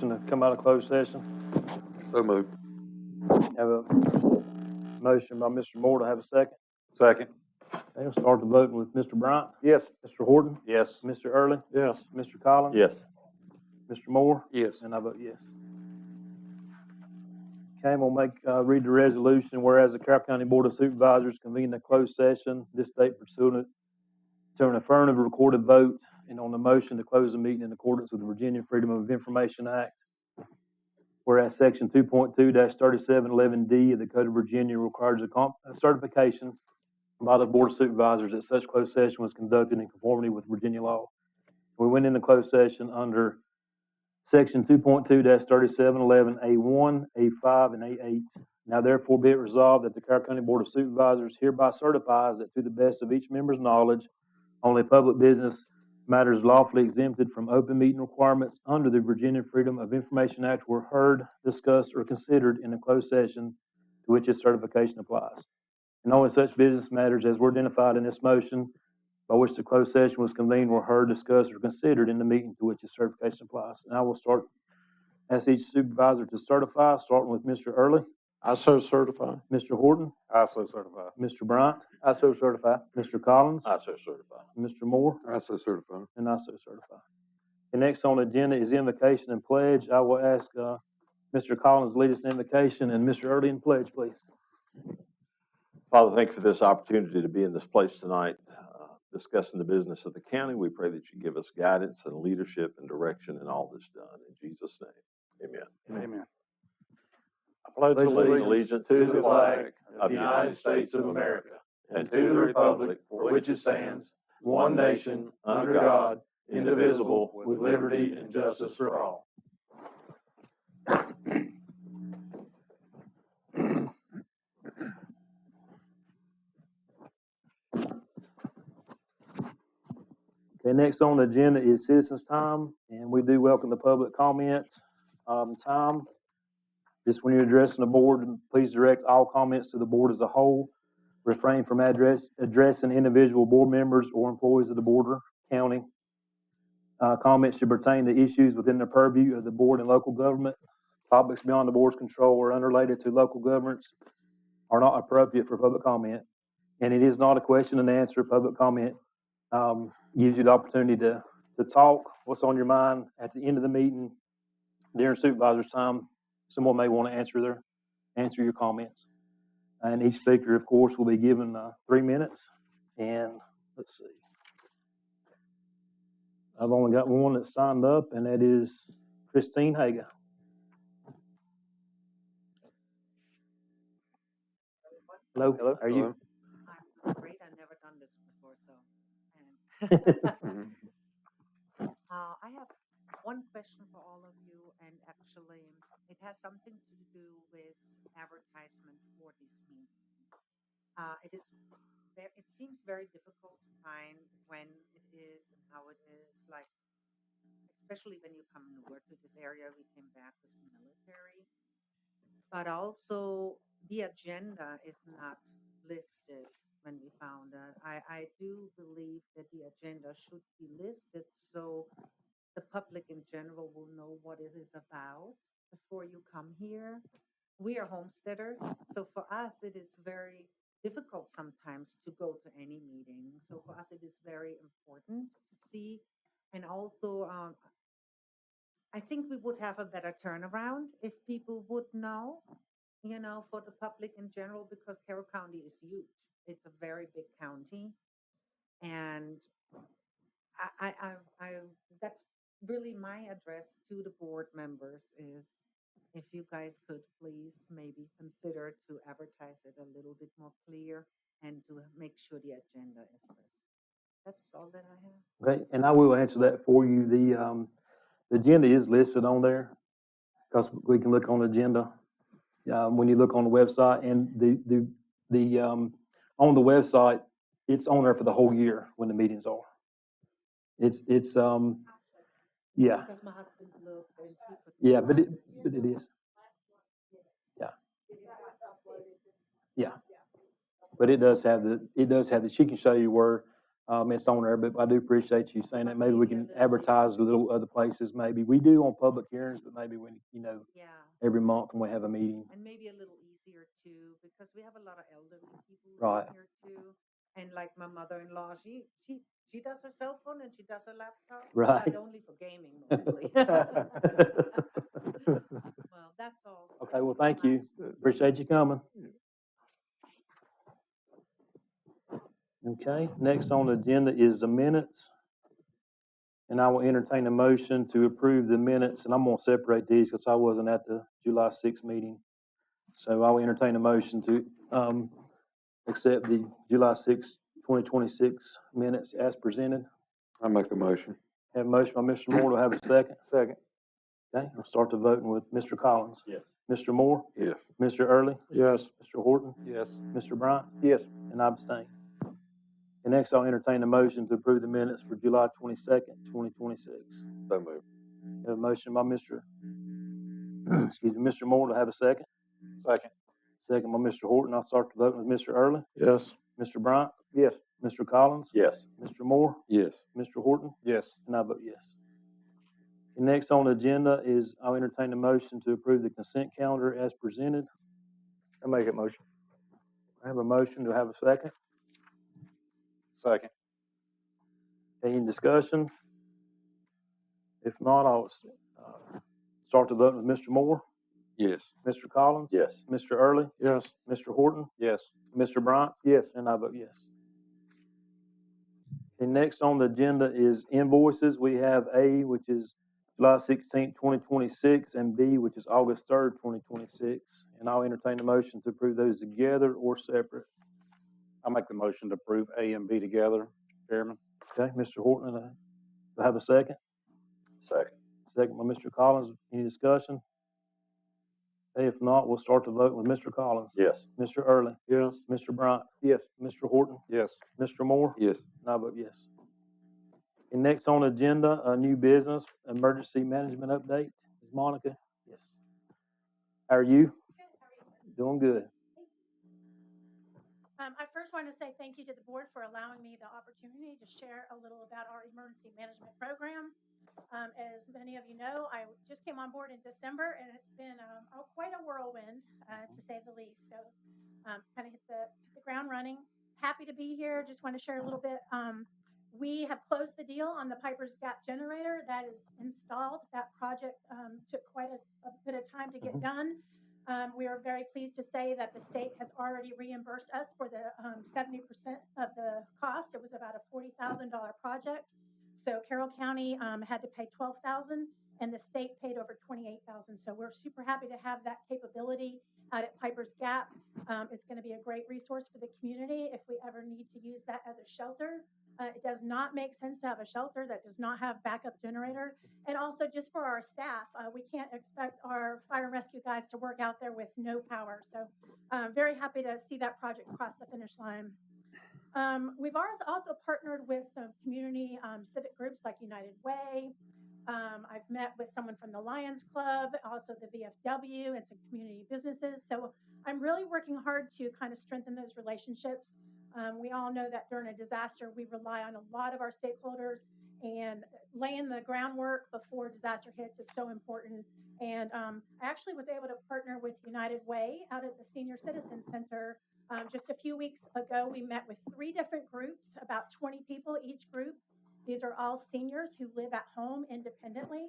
To come out of closed session. So moved. Have a motion by Mr. Moore to have a second. Second. Okay, we'll start the voting with Mr. Bryant, Yes. Mr. Horton, Yes. Mr. Early, Yes. Mr. Collins, Yes. Mr. Moore, Yes. and I vote yes. Okay, we'll read the resolution. Whereas the Carroll County Board of Supervisors convened a closed session this date pursuant to an affirmative recorded vote and on the motion to close the meeting in accordance with the Virginia Freedom of Information Act. Whereas Section 2.2-3711D of the Code of Virginia requires a certification by the Board of Supervisors that such closed session was conducted in conformity with Virginia law. We went into closed session under Section 2.2-3711A1, A5, and A8. Now therefore be it resolved that the Carroll County Board of Supervisors hereby certifies that to the best of each member's knowledge, only public business matters lawfully exempted from open meeting requirements under the Virginia Freedom of Information Act were heard, discussed, or considered in a closed session to which this certification applies. And only such business matters as were identified in this motion by which the closed session was convened were heard, discussed, or considered in the meeting to which this certification applies. And I will ask each supervisor to certify, starting with Mr. Early. I so certify. Mr. Horton. I so certify. Mr. Bryant. I so certify. Mr. Collins. I so certify. Mr. Moore. I so certify. And I so certify. The next on the agenda is invocation and pledge. I will ask Mr. Collins to lead us in invocation and Mr. Early in pledge, please. Father, thank you for this opportunity to be in this place tonight, discussing the business of the county. We pray that you give us guidance and leadership and direction in all that's done. In Jesus' name, amen. Amen. I pledge allegiance to the flag of the United States of America and to the republic for which it stands, one nation, under God, indivisible, with liberty and justice for all. Okay, next on the agenda is citizens' time, and we do welcome the public comment time. Just when you're addressing the board, please direct all comments to the board as a whole. Refrain from addressing individual board members or employees of the board or county. Comments should pertain to issues within the purview of the board and local government. Topics beyond the board's control or unrelated to local governments are not appropriate for public comment. And it is not a question and answer. Public comment gives you the opportunity to talk what's on your mind at the end of the meeting during supervisor's time. Someone may want to answer your comments. And each speaker, of course, will be given 3 minutes. And let's see. I've only got one that signed up, and that is Christine Haga. Hello. Hello. How are you? I'm great. I've never done this before, so. I have one question for all of you, and actually, it has something to do with advertisement for this meeting. It seems very difficult to find when it is and how it is, like, especially when you come newer to this area. We came back with the military, but also the agenda is not listed when we found it. I do believe that the agenda should be listed so the public in general will know what it is about before you come here. We are homesteaders, so for us it is very difficult sometimes to go to any meeting. So for us it is very important to see, and also I think we would have a better turnaround if people would know, for the public in general, because Carroll County is huge. It's a very big county, and I that's really my address to the board members is if you guys could please maybe consider to advertise it a little bit more clear and to make sure the agenda is listed. That's all that I have. Okay, and I will answer that for you. The agenda is listed on there because we can look on the agenda when you look on the website, and the on the website it's on there for the whole year when the meetings are. It's yeah. Because my husband looked and he could. Yeah, but it is. Yeah. Yeah. But it does have she can show you where It's on there, but I do appreciate you saying that. Maybe we can advertise a little other places, maybe. We do on public hearings, but maybe when, Yeah. every month when we have a meeting. And maybe a little easier too, because we have a lot of elderly people Right. here too. And like my mother-in-law, she does her cell phone and she does her laptop, Right. but only for gaming mostly. Well, that's all. Okay, well, thank you. Appreciate you coming. Okay, next on the agenda is the minutes. And I will entertain a motion to approve the minutes, and I'm gonna separate these because I wasn't at the July 6th meeting. So I will entertain a motion to, accept the July 6th, 2026 minutes as presented. I make a motion. Have a motion by Mr. Moore. Do I have a second? Second. Okay, I'll start the voting with Mr. Collins. Yes. Mr. Moore? Yes. Mr. Early? Yes. Mr. Horton? Yes. Mr. Bryant? Yes. And I abstain. And next, I'll entertain a motion to approve the minutes for July 22nd, 2026. So moved. Have a motion by Mr. Moore. To have a second? Second. Second by Mr. Horton. I'll start the voting with Mr. Early. Yes. Mr. Bryant? Yes. Mr. Collins? Yes. Mr. Moore? Yes. Mr. Horton? Yes. And I vote yes. And next on the agenda is I'll entertain a motion to approve the consent calendar as presented. I make a motion. I have a motion. Do I have a second? Second. Any discussion? If not, I'll start the vote with Mr. Moore, Yes. Mr. Collins, Yes. Mr. Early, Yes. Mr. Horton, Yes. Mr. Bryant, Yes. and I vote yes. And next on the agenda is invoices. We have A, which is July 16th, 2026, and B, which is August 3rd, 2026. And I'll entertain a motion to approve those together or separate. I make the motion to approve A and B together, Chairman. Okay, Mr. Horton, do I have a second? Second. Second by Mr. Collins. Any discussion? Okay, if not, we'll start the vote with Mr. Collins. Yes. Mr. Early, Yes. Mr. Bryant, Yes. Mr. Horton, Yes. Mr. Moore, Yes. and I vote yes. And next on the agenda, a new business, emergency management update. Is Monica? Yes. How are you? Doing good. I first want to say thank you to the board for allowing me the opportunity to share a little about our emergency management program. As many of you know, I just came on board in December, and it's been quite a whirlwind, to say the least. So kind of hit the ground running. Happy to be here. Just want to share a little bit. We have closed the deal on the Piper's Gap generator that is installed. That project took quite a bit of time to get done. We are very pleased to say that the state has already reimbursed us for the 70% of the cost. It was about a $40,000 project. So Carroll County had to pay $12,000, and the state paid over $28,000. So we're super happy to have that capability out at Piper's Gap. It's going to be a great resource for the community if we ever need to use that as a shelter. It does not make sense to have a shelter that does not have backup generator. And also just for our staff, we can't expect our fire and rescue guys to work out there with no power. So very happy to see that project cross the finish line. We've also partnered with some community civic groups like United Way. I've met with someone from the Lions Club, also the VFW, and some community businesses. So I'm really working hard to kind of strengthen those relationships. We all know that during a disaster, we rely on a lot of our stakeholders, and laying the groundwork before disaster hits is so important. And I actually was able to partner with United Way out at the Senior Citizen Center. Just a few weeks ago, we met with 3 different groups, about 20 people each group. These are all seniors who live at home independently.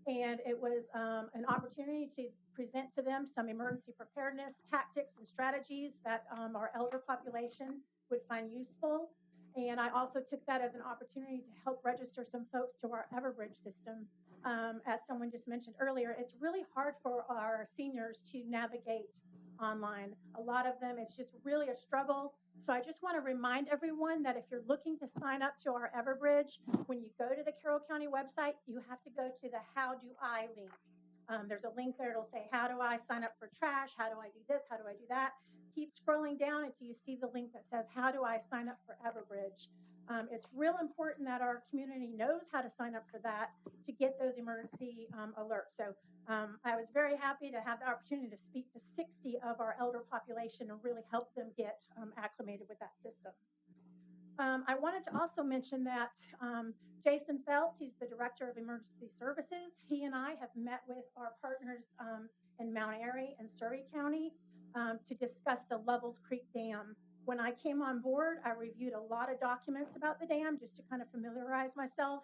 And it was an opportunity to present to them some emergency preparedness tactics and strategies that our elder population would find useful. And I also took that as an opportunity to help register some folks to our Everbridge system. As someone just mentioned earlier, it's really hard for our seniors to navigate online. A lot of them, it's just really a struggle. So I just want to remind everyone that if you're looking to sign up to our Everbridge, when you go to the Carroll County website, you have to go to the How Do I link. There's a link there. It'll say, how do I sign up for trash? How do I do this? How do I do that? Keep scrolling down until you see the link that says, how do I sign up for Everbridge? It's real important that our community knows how to sign up for that to get those emergency alerts. So I was very happy to have the opportunity to speak to 60 of our elder population and really help them get acclimated with that system. I wanted to also mention that Jason Phelps, he's the Director of Emergency Services. He and I have met with our partners in Mount Airy and Surrey County to discuss the Levels Creek Dam. When I came on board, I reviewed a lot of documents about the dam just to kind of familiarize myself.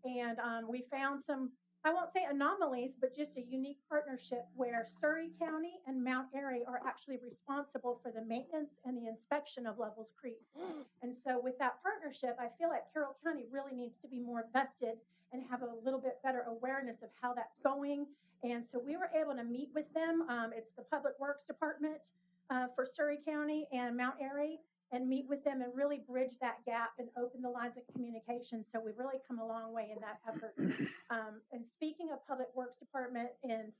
And we found some, I won't say anomalies, but just a unique partnership where Surrey County and Mount Airy are actually responsible for the maintenance and the inspection of Levels Creek. And so with that partnership, I feel like Carroll County really needs to be more vested and have a little bit better awareness of how that's going. And so we were able to meet with them. It's the Public Works Department for Surrey County and Mount Airy, and meet with them and really bridge that gap and open the lines of communication. So we've really come a long way in that effort. And speaking of Public Works Department in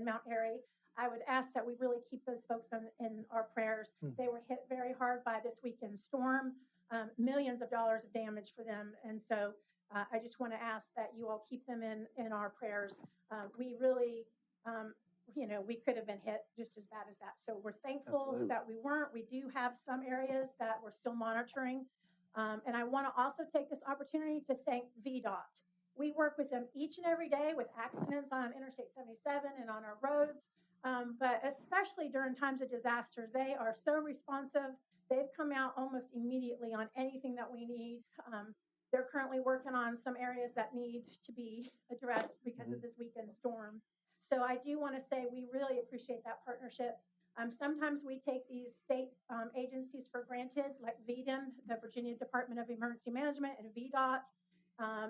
Mount Airy, I would ask that we really keep those folks in our prayers. They were hit very hard by this weekend's storm, millions of dollars of damage for them. And so I just want to ask that you all keep them in our prayers. We really, we could have been hit just as bad as that. So we're thankful Absolutely. that we weren't. We do have some areas that we're still monitoring. And I want to also take this opportunity to thank VDOT. We work with them each and every day with accidents on Interstate 77 and on our roads. But especially during times of disasters, they are so responsive. They've come out almost immediately on anything that we need. They're currently working on some areas that need to be addressed because of this weekend storm. So I do want to say we really appreciate that partnership. Sometimes we take these state agencies for granted, like VDEM, the Virginia Department of Emergency Management, and VDOT.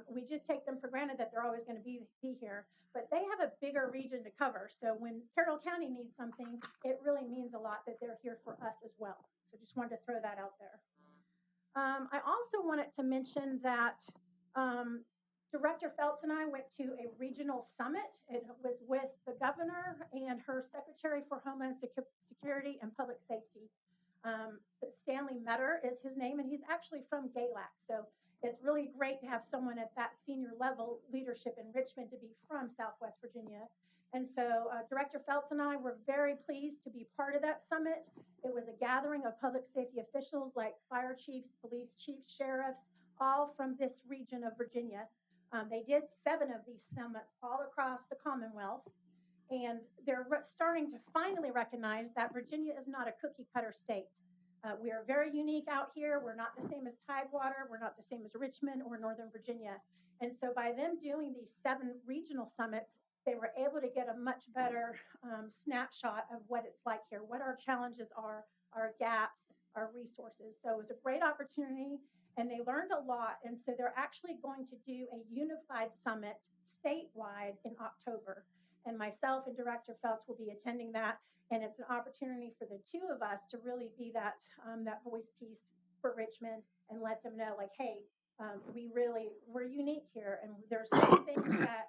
We just take them for granted that they're always going to be here, but they have a bigger region to cover. So when Carroll County needs something, it really means a lot that they're here for us as well. So just wanted to throw that out there. I also wanted to mention that Director Phelps and I went to a regional summit. It was with the governor and her Secretary for Homeland Security and Public Safety. Stanley Metter is his name, and he's actually from Galac. So it's really great to have someone at that senior level leadership in Richmond to be from Southwest Virginia. And so Director Phelps and I were very pleased to be part of that summit. It was a gathering of public safety officials like fire chiefs, police chiefs, sheriffs, all from this region of Virginia. They did 7 of these summits all across the Commonwealth. And they're starting to finally recognize that Virginia is not a cookie cutter state. We are very unique out here. We're not the same as Tidewater. We're not the same as Richmond or Northern Virginia. And so by them doing these 7 regional summits, they were able to get a much better snapshot of what it's like here, what our challenges are, our gaps, our resources. So it was a great opportunity, and they learned a lot. And so they're actually going to do a unified summit statewide in October. And myself and Director Phelps will be attending that. And it's an opportunity for the 2 of us to really be that voice piece for Richmond and let them know, like, hey, we're unique here. And there's some things that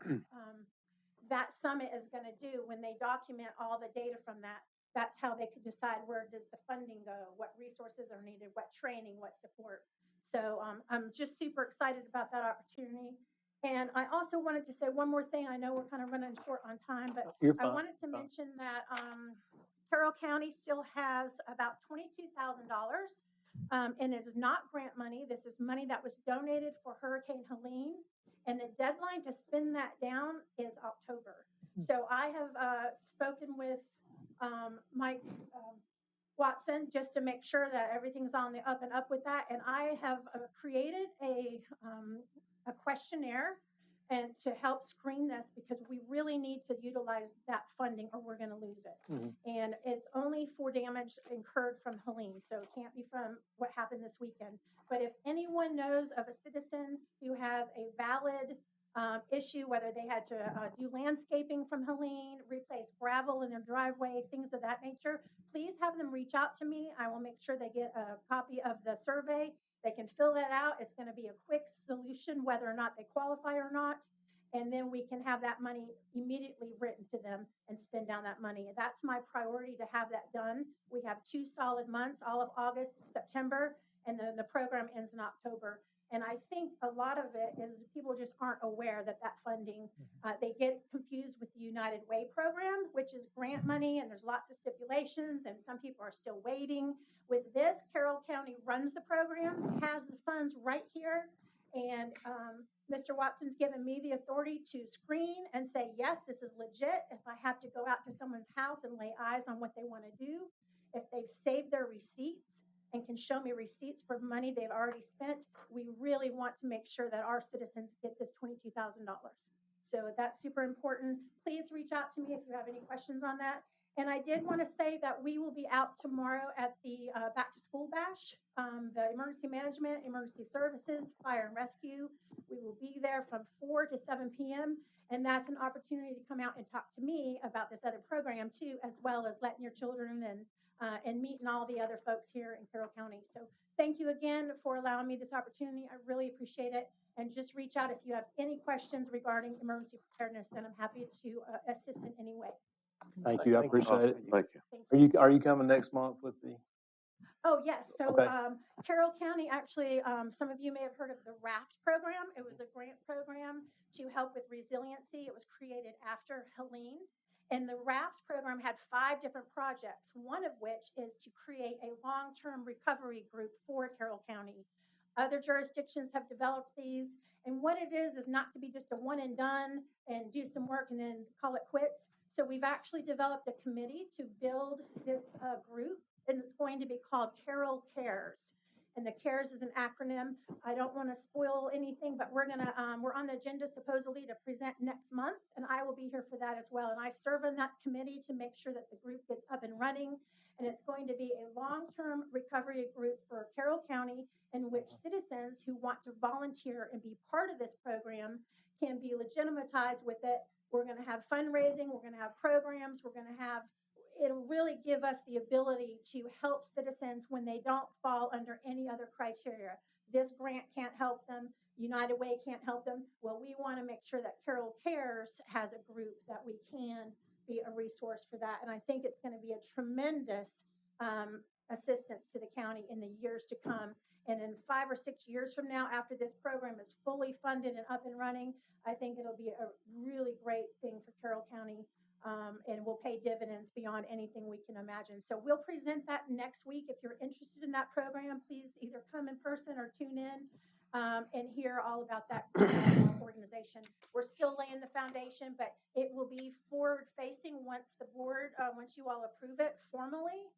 that summit is going to do when they document all the data from that. That's how they could decide where does the funding go, what resources are needed, what training, what support. So I'm just super excited about that opportunity. And I also wanted to say one more thing. I know we're kind of running short on time, but I wanted to mention that Carroll County still has about $22,000, and it is not grant money. This is money that was donated for Hurricane Helene, and the deadline to spend that down is October. So I have spoken with Mike Watson just to make sure that everything's on the up and up with that, and I have created a questionnaire and to help screen this, because we really need to utilize that funding or we're going to lose it. And it's only for damage incurred from Helene, so it can't be from what happened this weekend. But if anyone knows of a citizen who has a valid issue, whether they had to do landscaping from Helene, replace gravel in their driveway, things of that nature, please have them reach out to me. I will make sure they get a copy of the survey. They can fill that out. It's going to be a quick solution, whether or not they qualify or not. And then we can have that money immediately written to them and spend down that money. That's my priority, to have that done. We have 2 solid months, all of August, September, and then the program ends in October. And I think a lot of it is people just aren't aware that that funding, they get confused with the United Way program, which is grant money, and there's lots of stipulations, and some people are still waiting. With this, Carroll County runs the program, has the funds right here, and Mr. Watson's given me the authority to screen and say, yes, this is legit. If I have to go out to someone's house and lay eyes on what they want to do, if they've saved their receipts and can show me receipts for money they've already spent, we really want to make sure that our citizens get this $22,000. So that's super important. Please reach out to me if you have any questions on that. And I did want to say that we will be out tomorrow at the Back to School Bash, the emergency management, emergency services, fire and rescue. We will be there from 4 to 7 p.m. And that's an opportunity to come out and talk to me about this other program too, as well as letting your children and meeting all the other folks here in Carroll County. So thank you again for allowing me this opportunity. I really appreciate it. And just reach out if you have any questions regarding emergency preparedness, and I'm happy to assist in any way. Thank you. I appreciate it. Thank you. Thank you. Are you coming next month with the? Oh, yes. So Okay. Carroll County, actually, some of you may have heard of the RAFT program. It was a grant program to help with resiliency. It was created after Helene. And the RAFT program had 5 different projects, one of which is to create a long-term recovery group for Carroll County. Other jurisdictions have developed these. And what it is not to be just a one and done and do some work and then call it quits. So we've actually developed a committee to build this group, and it's going to be called Carroll Cares. And the CARES is an acronym. I don't want to spoil anything, but we're on the agenda supposedly to present next month, and I will be here for that as well. And I serve on that committee to make sure that the group gets up and running. And it's going to be a long-term recovery group for Carroll County, in which citizens who want to volunteer and be part of this program can be legitimatized with it. We're going to have fundraising. We're going to have programs. It'll really give us the ability to help citizens when they don't fall under any other criteria. This grant can't help them. United Way can't help them. Well, we want to make sure that Carroll Cares has a group that we can be a resource for that. And I think it's going to be a tremendous assistance to the county in the years to come. And in 5 or 6 years from now, after this program is fully funded and up and running, I think it'll be a really great thing for Carroll County. And will pay dividends beyond anything we can imagine. So we'll present that next week. If you're interested in that program, please either come in person or tune in and hear all about that organization. We're still laying the foundation, but it will be forward-facing once the board, once you all approve it formally.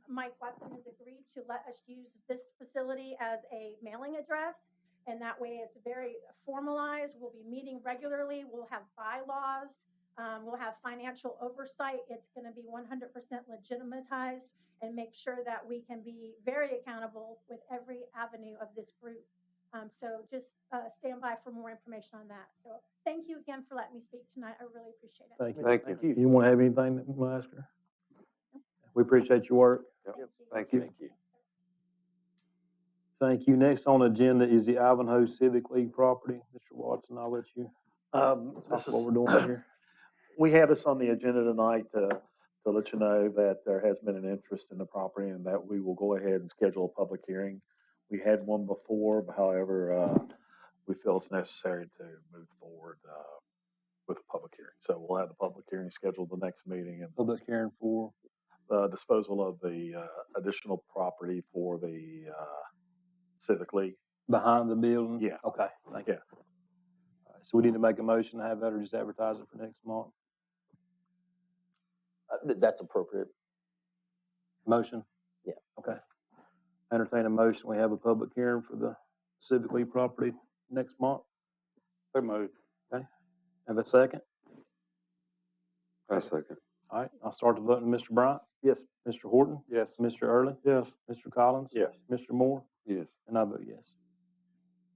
Mike Watson has agreed to let us use this facility as a mailing address, and that way it's very formalized. We'll be meeting regularly. We'll have bylaws. We'll have financial oversight. It's going to be 100% legitimatized and make sure that we can be very accountable with every avenue of this group. So just stand by for more information on that. So thank you again for letting me speak tonight. I really appreciate it. Thank you. Thank you. You want to have anything that you want to ask her? We appreciate your work. Thank you. Thank you. Next on the agenda is the Ivanhoe Civic League property. Mr. Watson, I'll let you talk This what is, we're doing here. we have this on the agenda tonight to let you know that there has been an interest in the property and that we will go ahead and schedule a public hearing. We had one before, but however, we feel it's necessary to move forward with a public hearing. So we'll have the public hearing scheduled the next meeting and Public hearing for, disposal of the additional property for the Civic League. behind the building? Yeah. Okay, thank you. Yeah. All right, so we need to make a motion to have that or just advertise it for next month? That's appropriate. Motion? Yeah. Okay. Entertain a motion. We have a public hearing for the Civic League property next month. So moved. Have a second? I second. All right, I'll start the voting. Mr. Bryant? Yes. Mr. Horton? Yes. Mr. Early? Yes. Mr. Collins? Yes. Mr. Moore? Yes. And I vote yes.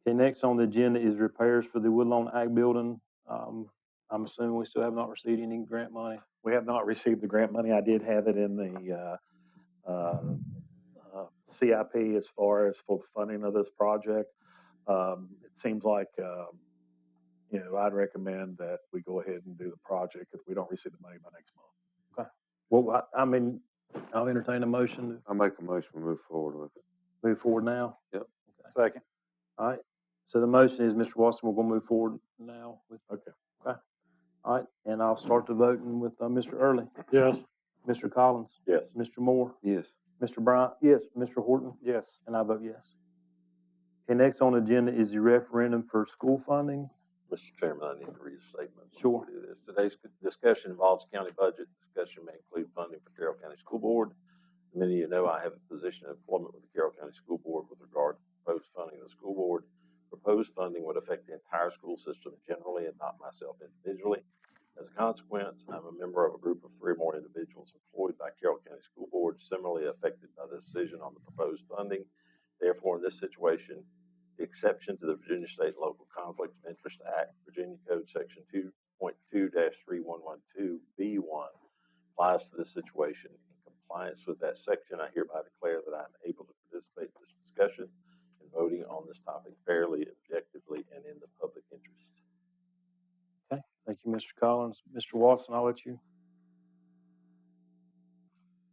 Okay, next on the agenda is repairs for the Woodlawn Ag Building. I'm assuming we still have not received any grant money. We have not received the grant money. I did have it in the CIP as far as for the funding of this project. It seems like, I'd recommend that we go ahead and do the project if we don't receive the money by next month. Well, I'll entertain a motion to I make a motion to move forward with it. move forward now. Second. All right. So the motion is, Mr. Watson, we're going to move forward now with. Okay. Okay. All right. And I'll start the voting with Mr. Early, Yes. Mr. Collins, Yes. Mr. Moore, Yes. Mr. Bryant. Yes. Mr. Horton, Yes. and I vote yes. Okay, next on the agenda is the referendum for school funding. Mr. Chairman, I need to read a statement. Sure. before we do this. Today's discussion involves county budget. Discussion may include funding for Carroll County School Board. Many of you know I have a position of employment with the Carroll County School Board with regard to proposed funding of the school board. Proposed funding would affect the entire school system generally and not myself individually. As a consequence, I'm a member of a group of 3 or more individuals employed by Carroll County School Board similarly affected by the decision on the proposed funding. Therefore, in this situation, the exception to the Virginia State and Local Conflict of Interest Act, Virginia Code Section 2.2-3112B1 applies to this situation. In compliance with that section, I hereby declare that I am able to participate in this discussion and voting on this topic fairly, objectively, and in the public interest. Okay. Thank you, Mr. Collins. Mr. Watson, I'll let you.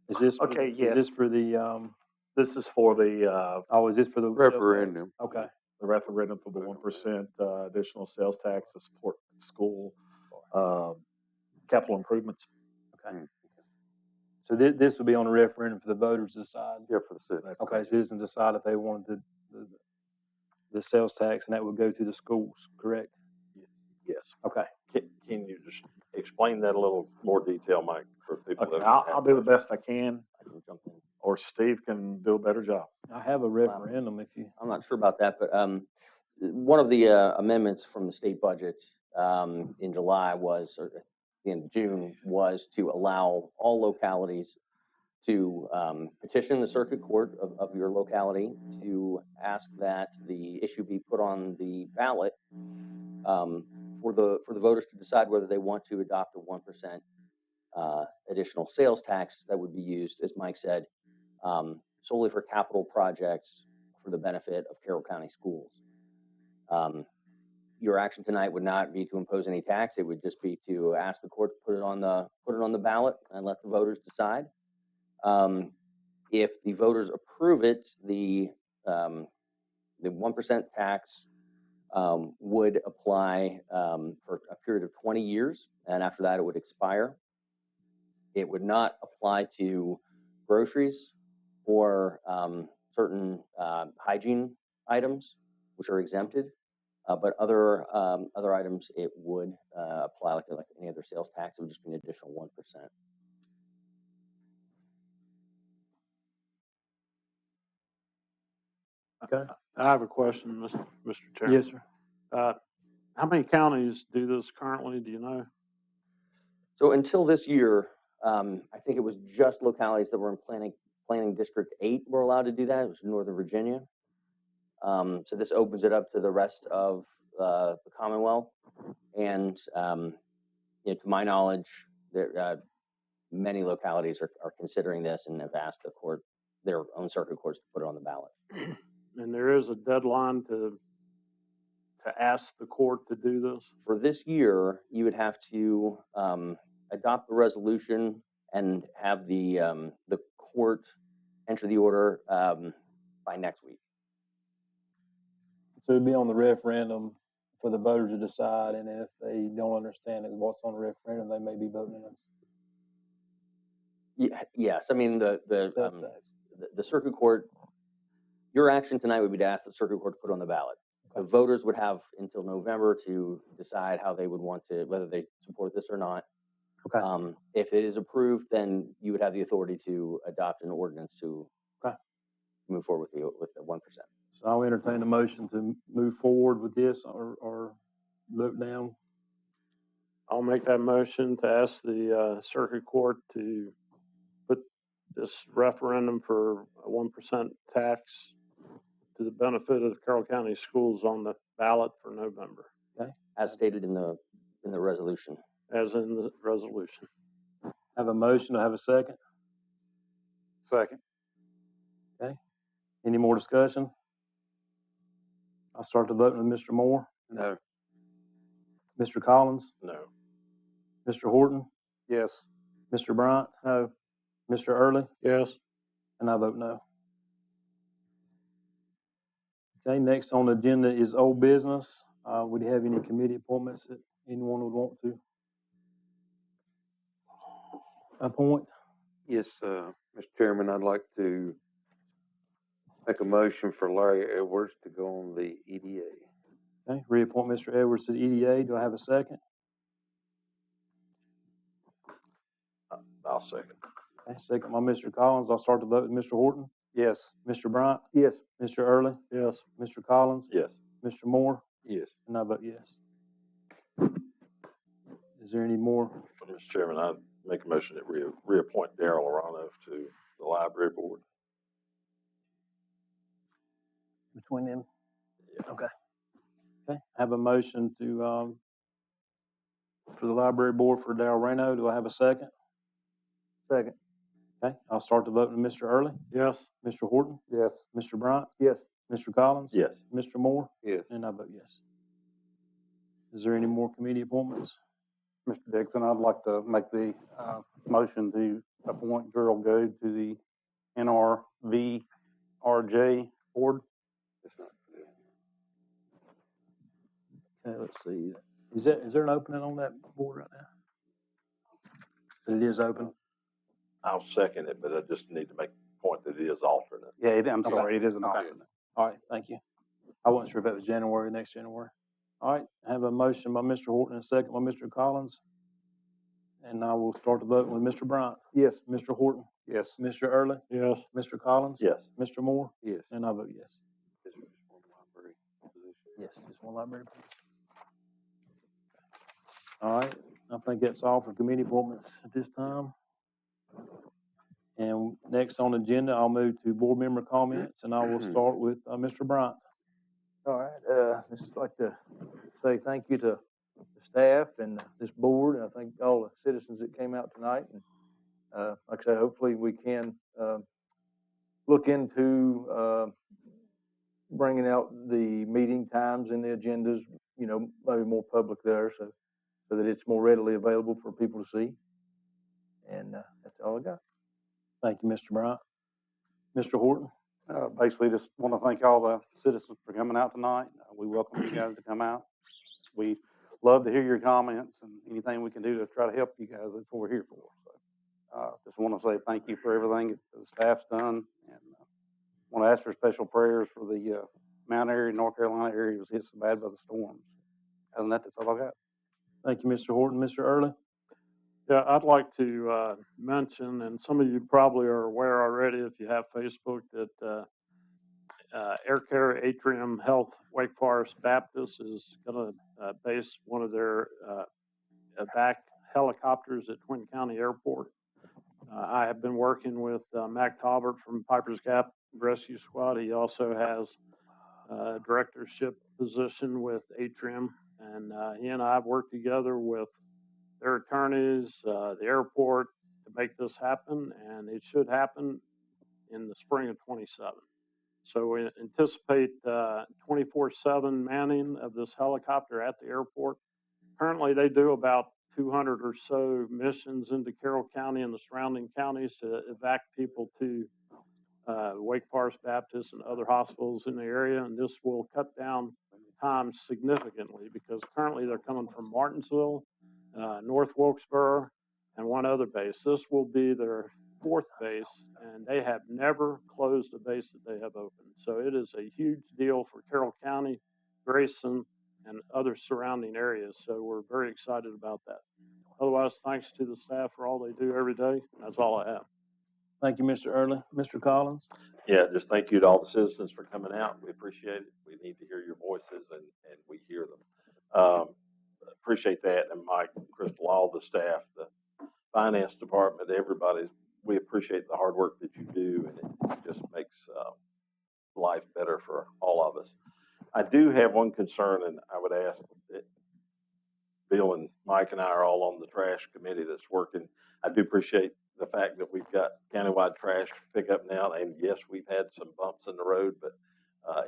Is this Okay, Is yes. this for the This is for the is this for the Referendum. Okay. the referendum for the 1% additional sales tax to support school capital improvements. Okay. So this will be on the referendum for the voters to decide. Yeah, for the city. That's Okay, correct. citizens decide if they wanted the sales tax, and that would go to the schools, correct? Yes. Okay. Can you just explain that a little more detail, Mike, for people Okay, that I'll do the best I can, I can jump in. or Steve can do a better job. I have a referendum if you. I'm not sure about that, but one of the amendments from the state budget in July was, or in June, was to allow all localities to petition the circuit court of your locality to ask that the issue be put on the ballot for the voters to decide whether they want to adopt a 1% additional sales tax that would be used, as Mike said, solely for capital projects for the benefit of Carroll County schools. Your action tonight would not be to impose any tax. It would just be to ask the court to put it on the ballot and let the voters decide. If the voters approve it, the 1% tax would apply for a period of 20 years, and after that it would expire. It would not apply to groceries or certain hygiene items, which are exempted, but other items it would apply like any other sales tax. It would just be an additional 1%. Okay. I have a question, Mr. Chairman. Yes, sir. How many counties do this currently? Do you know? So until this year, I think it was just localities that were in planning District 8 were allowed to do that. It was Northern Virginia. So this opens it up to the rest of the Commonwealth. And to my knowledge, there many localities are considering this and have asked the court, their own circuit courts, to put it on the ballot. And there is a deadline to ask the court to do this? For this year, you would have to adopt the resolution and have the court enter the order by next week. So it'd be on the referendum for the voters to decide, and if they don't understand what's on the referendum, they may be voting against Yes, I mean the sales tax. the circuit court. Your action tonight would be to ask the circuit court to put it on the ballot. The voters would have until November to decide how they would want to, whether they support this or not. Okay. If it is approved, then you would have the authority to adopt an ordinance to move forward with the 1%. So I'll entertain a motion to move forward with this or vote down. I'll make that motion to ask the circuit court to put this referendum for a 1% tax to the benefit of the Carroll County schools on the ballot for November, As stated in the resolution. as in the resolution. Have a motion, I have a second. Second. Any more discussion? I'll start the voting with Mr. Moore. No. Mr. Collins, No. Mr. Horton, Yes. Mr. Bryant, no. Mr. Early, Yes. and I vote no. Okay, next on the agenda is old business. Would you have any committee appointments that anyone would want to appoint? Yes, Mr. Chairman, I'd like to make a motion for Larry Edwards to go on the EDA. Okay, reappoint Mr. Edwards to the EDA. Do I have a second? I'll second. Okay, second by Mr. Collins. I'll start the vote with Mr. Horton, Yes. Mr. Bryant, Yes. Mr. Early, Yes. Mr. Collins, Yes. Mr. Moore, Yes. and I vote yes. Is there any more? Mr. Chairman, I make a motion that reappoint Darrell Arano to the library board. Between them? Yeah. Okay. Okay, I have a motion to, for the library board for Darrell Reno. Do I have a second? Second. Okay, I'll start the vote with Mr. Early, Yes. Mr. Horton, Yes. Mr. Bryant, Yes. Mr. Collins, Yes. Mr. Moore, Yes. and I vote yes. Is there any more committee appointments? Mr. Dixon, I'd like to make the motion to appoint Gerald Goode to the NRVRJ board. It's not today. Okay, let's see. Is there an opening on that board right now? It is open. I'll second it, but I just need to make a point that it is alternate. Yeah, I'm Okay. sorry, it is an Okay. alternate. All right, thank you. I wasn't sure if it was January, next January. All right, I have a motion by Mr. Horton and a second by Mr. Collins. And I will start the vote with Mr. Bryant, Yes. Mr. Horton, Yes. Mr. Early, Yes. Mr. Collins, Yes. Mr. Moore, Yes. and I vote yes. This is one library position. Yes, just one library, please. All right, I think that's all for committee appointments at this time. And next on the agenda, I'll move to board member comments, and I will start with Mr. Bryant. All right, just like to say thank you to the staff and this board, and I thank all the citizens that came out tonight. And like I say, hopefully we can look into bringing out the meeting times and the agendas, maybe more public there, so that it's more readily available for people to see. And that's all I got. Thank you, Mr. Bryant. Mr. Horton? Basically, just want to thank all the citizens for coming out tonight. We welcome you guys to come out. We love to hear your comments and anything we can do to try to help you guys. That's what we're here for. So, just want to say thank you for everything that the staff's done, and want to ask for special prayers for the Mount Airy, North Carolina area was hit so bad by the storms. Other than that, that's all I got. Thank you, Mr. Horton. Mr. Early? Yeah, I'd like to mention, and some of you probably are aware already if you have Facebook, that Air Care Atrium Health Wake Forest Baptist is going to base one of their evac helicopters at Twin County Airport. I have been working with Mac Talbert from Piper's Gap Rescue Squad. He also has a directorship position with Atrium, and he and I have worked together with their attorneys, the airport, to make this happen, and it should happen in the spring of 27. So we anticipate 24/7 manning of this helicopter at the airport. Currently, they do about 200 or so missions into Carroll County and the surrounding counties to evac people to Wake Forest Baptist and other hospitals in the area, and this will cut down time significantly because currently they're coming from Martinsville, North Wilkesboro, and one other base. This will be their fourth base, and they have never closed a base that they have opened. So it is a huge deal for Carroll County, Grayson, and other surrounding areas. So we're very excited about that. Otherwise, thanks to the staff for all they do every day. That's all I have. Thank you, Mr. Early. Mr. Collins? Yeah, just thank you to all the citizens for coming out. We appreciate it. We need to hear your voices, and we hear them. Appreciate that. And Mike, Crystal, all the staff, the finance department, everybody, we appreciate the hard work that you do, and it just makes life better for all of us. I do have one concern, and I would ask that Bill and Mike and I are all on the trash committee that's working. I do appreciate the fact that we've got countywide trash pickup now, and yes, we've had some bumps in the road, but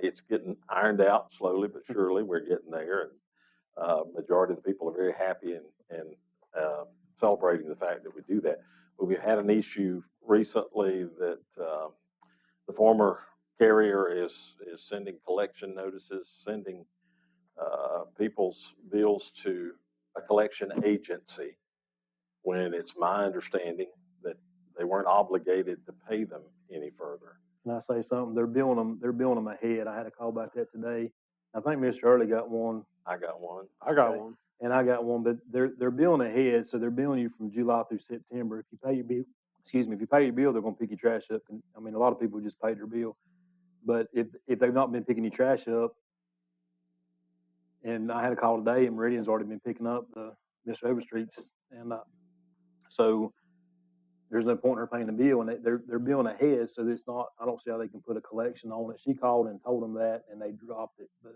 it's getting ironed out slowly but surely. We're getting there, and majority of the people are very happy and celebrating the fact that we do that. But we had an issue recently that the former carrier is sending collection notices, sending people's bills to a collection agency, when it's my understanding that they weren't obligated to pay them any further. Can I say something? They're billing them ahead. I had a call about that today. I think Mr. Early got one, I got one. I got Okay. one. and I got one, but they're billing ahead, so they're billing you from July through September. If you pay your bill, if you pay your bill, they're gonna pick your trash up. And I mean, a lot of people just paid their bill, but if they've not been picking your trash up, and I had a call today, and Meridian's already been picking up the Mr. Overstreet's, and so there's no point in her paying the bill, and they're billing ahead, so it's not. I don't see how they can put a collection on it. She called and told them that, and they dropped it, but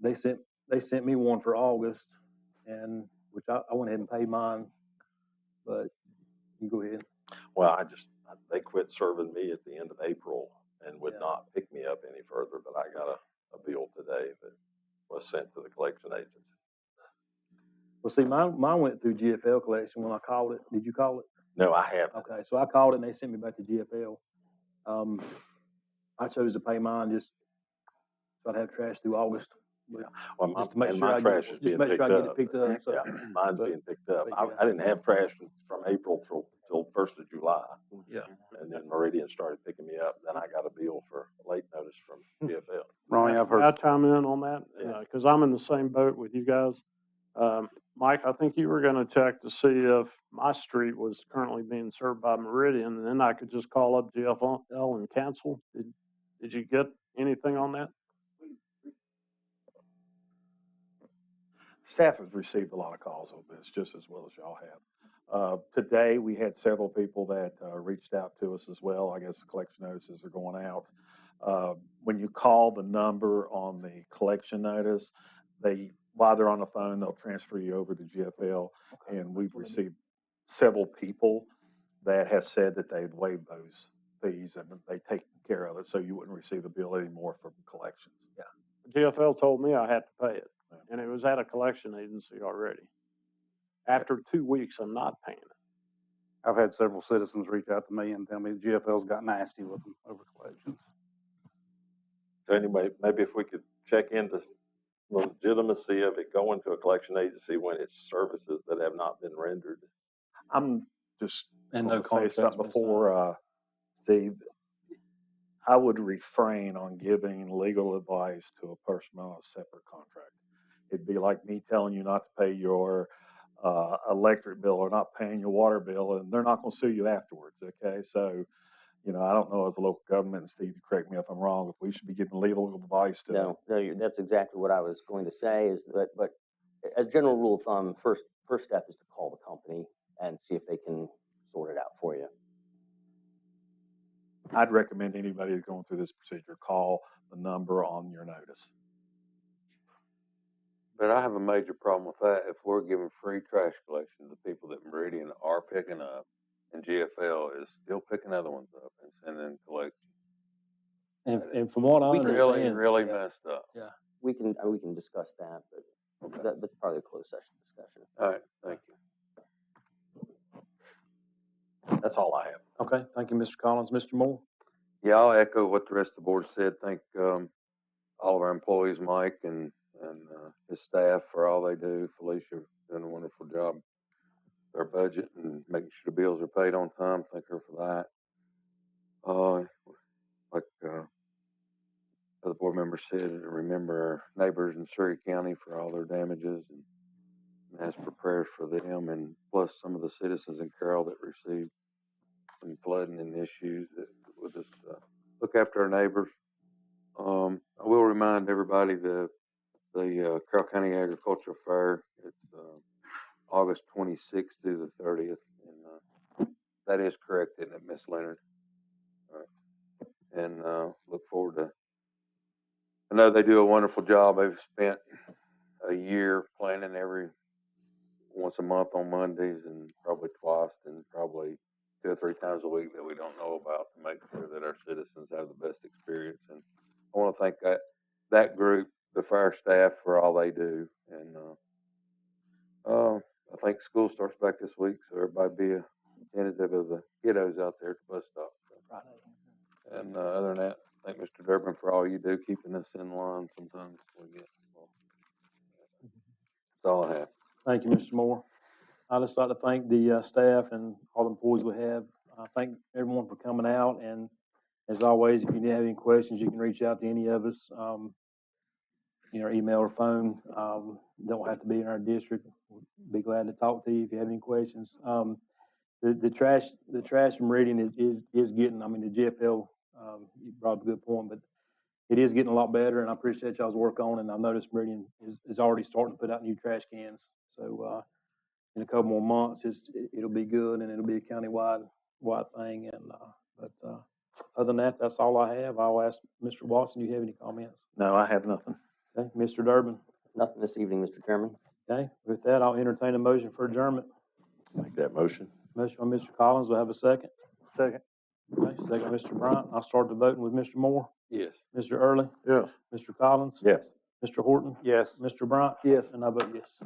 they sent me one for August, and which I went ahead and paid mine, but you go ahead. Well, they quit serving me at the end of April and would not pick me up any further, but I got a bill today that was sent to the collection agency. Well, see, mine went through GFL collection when I called it. Did you call it? No, I haven't. Okay, so I called it and they sent me back to GFL. I chose to pay mine just so I'd have trash through August. Well, Just to make sure my trash is being make picked sure I get up. it picked up. So, Yeah, mine's but- being picked up. but yeah. I didn't have trash from April till 1st of July. Yeah. And then Meridian started picking me up. Then I got a bill for late notice from GFL. Ronnie, I've May I heard, chime in on that? Yes. Because I'm in the same boat with you guys. Mike, I think you were going to check to see if my street was currently being served by Meridian, and then I could just call up GFL and cancel. Did you get anything on that? Staff has received a lot of calls on this, just as well as y'all have. Today, we had several people that reached out to us as well. I guess the collection notices are going out. When you call the number on the collection notice, while they're on the phone, they'll transfer you over to GFL. And we've received several people that have said that they'd waive those fees and they take care of it, so you wouldn't receive a bill anymore from collections. GFL told me I had to pay it, and it was at a collection agency already. After 2 weeks, I'm not paying it. I've had several citizens reach out to me and tell me the GFL's got nasty with them over collections. So anyway, maybe if we could check into the legitimacy of it going to a collection agency when it's services that have not been rendered. I'm just And going no to say contract's something been before, Steve. I would refrain on giving legal advice to a person on a separate contract. It'd be like me telling you not to pay your electric bill or not paying your water bill, and they're not going to sue you afterwards, okay? So, I don't know, as a local government, and Steve, correct me if I'm wrong, if we should be giving legal advice to No, that's exactly what I was going to say is that, but as a general rule of thumb, first step is to call the company and see if they can sort it out for you. I'd recommend anybody who's going through this procedure call the number on your notice. But I have a major problem with that. If we're giving free trash collection to the people that Meridian are picking up, and GFL is still picking other ones up and sending collection, And from what I understand, really messed up. We can discuss that, but that's probably a closed session discussion. All right, thank you. That's all I have. okay, thank you, Mr. Collins. Mr. Moore? Yeah, I'll echo what the rest of the board said. Thank all of our employees, Mike and his staff for all they do. Felicia doing a wonderful job with our budget and making sure the bills are paid on time. Thank her for that. Like other board members said, remember our neighbors in Surrey County for all their damages and ask for prayers for them, and plus some of the citizens in Carroll that received some flooding and issues that we'll just look after our neighbors. I will remind everybody the Carroll County Agricultural Fair. It's August 26th through the 30th, and that is correct, isn't it, Miss Leonard? All right. And look forward to. I know they do a wonderful job. They've spent a year planning every once a month on Mondays and probably twice and probably 2 or 3 times a week that we don't know about to make sure that our citizens have the best experience. And I want to thank that group, the fire staff, for all they do. And I think school starts back this week, so everybody be attentive of the kiddos out there at the bus stop. And other than that, thank Mr. Durbin for all you do, keeping us in line sometimes. That's all I have. Thank you, Mr. Moore. I'd just like to thank the staff and all the employees we have. Thank everyone for coming out. And as always, if you have any questions, you can reach out to any of us, email or phone. Don't have to be in our district. We'll be glad to talk to you if you have any questions. The trash meridian is getting, the GFL, you brought up a good point, but it is getting a lot better, and I appreciate y'all's work on it. And I noticed Meridian is already starting to put out new trash cans. So in a couple more months, it'll be good, and it'll be a county-wide thing. And but other than that, that's all I have. I'll ask Mr. Watson, do you have any comments? No, I have nothing. Okay, Mr. Durbin. Nothing this evening, Mr. Chairman. Okay, with that, I'll entertain a motion for adjournment. Make that motion. Motion by Mr. Collins. We'll have a second. Second. Okay, second, Mr. Bryant. I'll start the voting with Mr. Moore, Yes. Mr. Early, Yes. Mr. Collins, Yes. Mr. Horton, Yes. Mr. Bryant. Yes. And I vote yes.